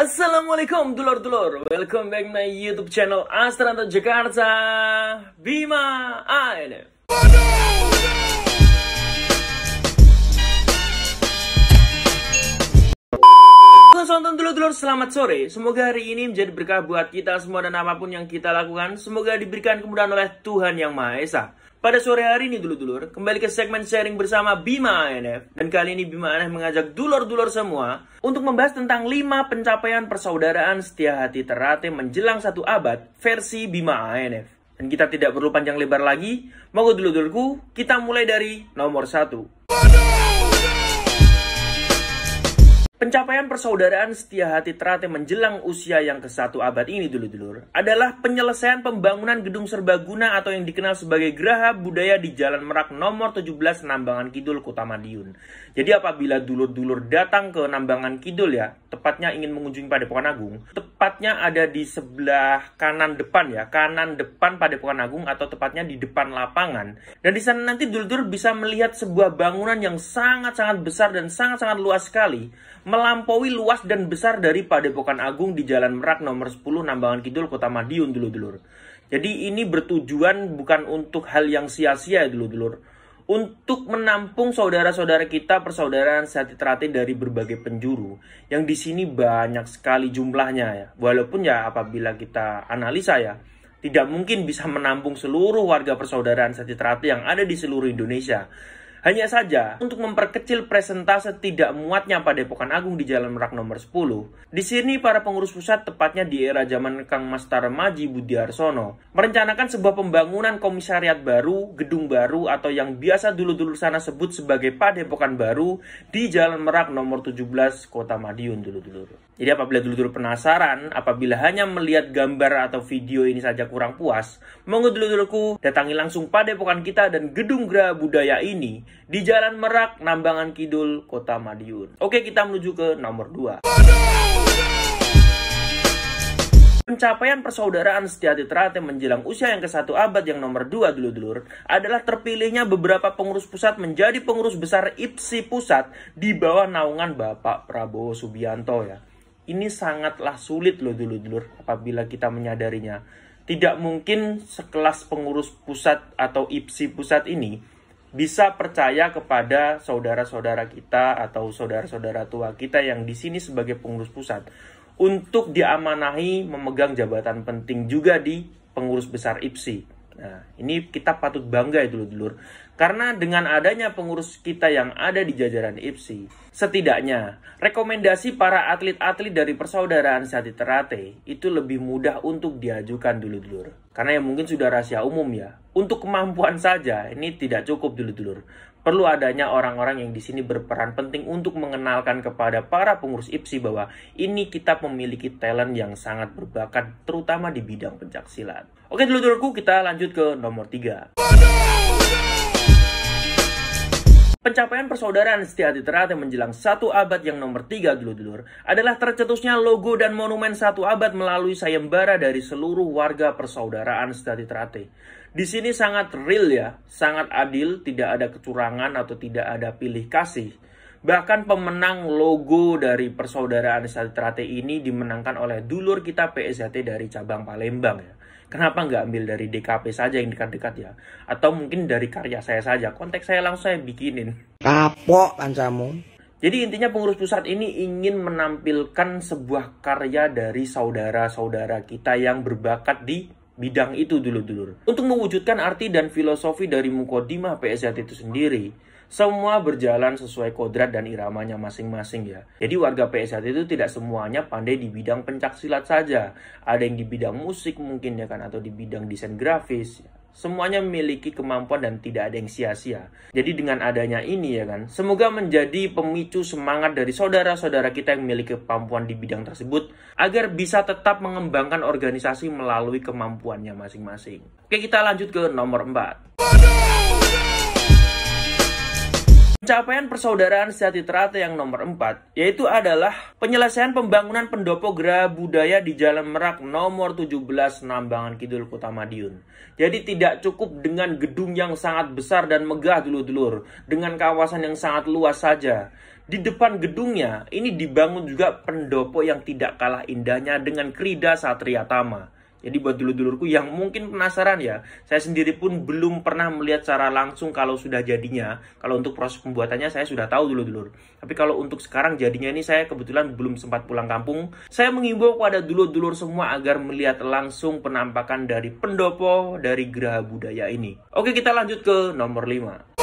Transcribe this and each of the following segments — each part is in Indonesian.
Assalamualaikum dulur-dulur, welcome back my YouTube channel Astranto Jakarta Bima ANF. Tonton dulur-dulur, selamat sore. Semoga hari ini menjadi berkah buat kita semua dan apapun yang kita lakukan, semoga diberikan kemudahan oleh Tuhan Yang Maha Esa. Pada sore hari ini dulur-dulur, kembali ke segmen sharing bersama Bima ANF. Dan kali ini Bima ANF mengajak dulur-dulur semua untuk membahas tentang 5 pencapaian persaudaraan setia hati Ternate menjelang 1 abad versi Bima ANF. Dan kita tidak perlu panjang lebar lagi, monggo dulur-dulurku, kita mulai dari nomor 1. Pencapaian persaudaraan setia hati Ternate menjelang usia yang ke-1 abad ini dulur-dulur adalah penyelesaian pembangunan gedung serbaguna atau yang dikenal sebagai Geraha Budaya di Jalan Merak nomor 17 Nambangan Kidul, Kota Madiun. Jadi apabila dulur-dulur datang ke Nambangan Kidul ya, tepatnya ingin mengunjungi Padepokan Agung, tepatnya ada di sebelah kanan depan ya, kanan depan Padepokan Agung atau tepatnya di depan lapangan. Dan di sana nanti dulur-dulur bisa melihat sebuah bangunan yang sangat-sangat besar dan sangat-sangat luas sekali, melampaui luas dan besar dari Padepokan Agung di Jalan Merak nomor 10 Nambangan Kidul, Kota Madiun dulur-dulur. Jadi ini bertujuan bukan untuk hal yang sia-sia ya dulur-dulur, untuk menampung saudara-saudara kita persaudaraan sehati Ternate dari berbagai penjuru yang di sini banyak sekali jumlahnya ya. Walaupun ya apabila kita analisa ya, tidak mungkin bisa menampung seluruh warga persaudaraan sehati Ternate yang ada di seluruh Indonesia. Hanya saja, untuk memperkecil presentase tidak muatnya Padepokan Agung di Jalan Merak nomor 10, di sini para pengurus pusat, tepatnya di era zaman Kang Mas Tarmaji Budiarsono, merencanakan sebuah pembangunan komisariat baru, gedung baru, atau yang biasa dulu-dulu sana sebut sebagai Padepokan Baru di Jalan Merak nomor 17, Kota Madiun dulu-dulu. Jadi apabila dulu-dulu penasaran, apabila hanya melihat gambar atau video ini saja kurang puas, monggo dulu-duluku datangi langsung Padepokan kita dan gedung Geraha Budaya ini di Jalan Merak, Nambangan Kidul, Kota Madiun. Oke, kita menuju ke nomor 2. Pencapaian persaudaraan setia hati Ternate menjelang usia yang ke-1 abad yang nomor 2 dulur-dulur adalah terpilihnya beberapa pengurus pusat menjadi pengurus besar IPSI pusat di bawah naungan Bapak Prabowo Subianto ya. Ini sangatlah sulit loh dulur-dulur apabila kita menyadarinya. Tidak mungkin sekelas pengurus pusat atau IPSI pusat ini bisa percaya kepada saudara-saudara kita atau saudara-saudara tua kita yang di sini sebagai pengurus pusat untuk diamanahi memegang jabatan penting juga di pengurus besar IPSI. Nah, ini kita patut bangga ya dulur-dulur. Karena dengan adanya pengurus kita yang ada di jajaran IPSI, setidaknya rekomendasi para atlet-atlet dari persaudaraan sehati Ternate itu lebih mudah untuk diajukan dulur-dulur. Karena yang mungkin sudah rahasia umum ya. Untuk kemampuan saja ini tidak cukup dulur-dulur. Perlu adanya orang-orang yang di sini berperan penting untuk mengenalkan kepada para pengurus IPSI bahwa ini kita memiliki talent yang sangat berbakat terutama di bidang pencaksilat. Oke dulur-dulurku, kita lanjut ke nomor 3. Pencapaian persaudaraan setia hati Ternate menjelang 1 abad yang nomor 3 dulur-dulur adalah tercetusnya logo dan monumen 1 abad melalui sayembara dari seluruh warga persaudaraan setia hati Ternate. Di sini sangat real ya, sangat adil, tidak ada kecurangan atau tidak ada pilih kasih. Bahkan pemenang logo dari persaudaraan setia hati Ternate ini dimenangkan oleh dulur kita PSHT dari cabang Palembang ya. Kenapa nggak ambil dari DKP saja yang dekat-dekat ya? Atau mungkin dari karya saya saja, konteks saya langsung saya bikinin. Kapok kancamu. Jadi intinya pengurus pusat ini ingin menampilkan sebuah karya dari saudara-saudara kita yang berbakat di bidang itu dulur-dulur. Untuk mewujudkan arti dan filosofi dari Mukodimah PSHT itu sendiri, semua berjalan sesuai kodrat dan iramanya masing-masing ya. Jadi warga PSHT itu tidak semuanya pandai di bidang pencaksilat saja. Ada yang di bidang musik mungkin ya kan, atau di bidang desain grafis ya. Semuanya memiliki kemampuan dan tidak ada yang sia-sia. Jadi dengan adanya ini ya kan, semoga menjadi pemicu semangat dari saudara-saudara kita yang memiliki kemampuan di bidang tersebut agar bisa tetap mengembangkan organisasi melalui kemampuannya masing-masing. Oke, kita lanjut ke nomor 4. Pencapaian persaudaraan setia hati Ternate yang nomor 4 yaitu adalah penyelesaian pembangunan pendopo Geraha Budaya di Jalan Merak nomor 17 Nambangan Kidul, Kota Madiun. Jadi tidak cukup dengan gedung yang sangat besar dan megah dulur-dulur, dengan kawasan yang sangat luas saja. Di depan gedungnya, ini dibangun juga pendopo yang tidak kalah indahnya dengan Krida Satria Tama. Jadi buat dulur-dulurku yang mungkin penasaran ya, saya sendiri pun belum pernah melihat secara langsung kalau sudah jadinya. Kalau untuk proses pembuatannya saya sudah tahu dulur-dulur. Tapi kalau untuk sekarang jadinya ini saya kebetulan belum sempat pulang kampung. Saya mengimbau kepada dulur-dulur semua agar melihat langsung penampakan dari pendopo dari Geraha Budaya ini. Oke, kita lanjut ke nomor 5.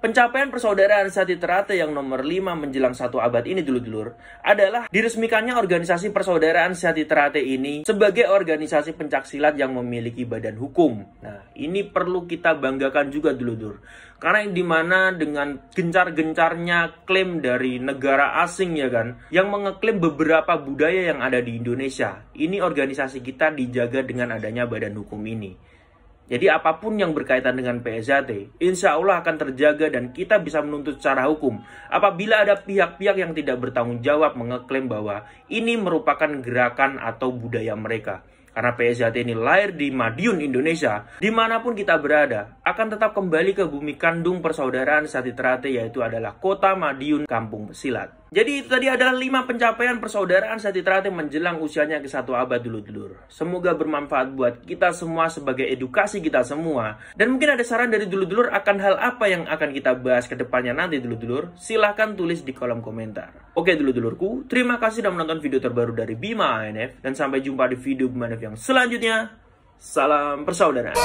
Pencapaian persaudaraan Sati Terate yang nomor 5 menjelang 1 abad ini dulur-dulur adalah diresmikannya organisasi persaudaraan Sati Terate ini sebagai organisasi pencaksilat yang memiliki badan hukum. Nah, ini perlu kita banggakan juga dulur-dulur. Karena yang dimana dengan gencar-gencarnya klaim dari negara asing ya kan, yang mengeklaim beberapa budaya yang ada di Indonesia. Ini organisasi kita dijaga dengan adanya badan hukum ini. Jadi apapun yang berkaitan dengan PSHT, insya Allah akan terjaga dan kita bisa menuntut secara hukum. Apabila ada pihak-pihak yang tidak bertanggung jawab mengeklaim bahwa ini merupakan gerakan atau budaya mereka. Karena PSHT ini lahir di Madiun, Indonesia, dimanapun kita berada, akan tetap kembali ke bumi kandung persaudaraan Sati Terate, yaitu adalah kota Madiun, Kampung Pesilat. Jadi itu tadi adalah 5 pencapaian persaudaraan Sati Terate menjelang usianya ke 1 abad dulur-dulur. Semoga bermanfaat buat kita semua sebagai edukasi kita semua. Dan mungkin ada saran dari dulur-dulur akan hal apa yang akan kita bahas ke depannya nanti dulur-dulur. Silahkan tulis di kolom komentar. Oke dulur-dulurku, terima kasih sudah menonton video terbaru dari Bima ANF. Dan sampai jumpa di video Bima ANF yang selanjutnya. Salam persaudaraan.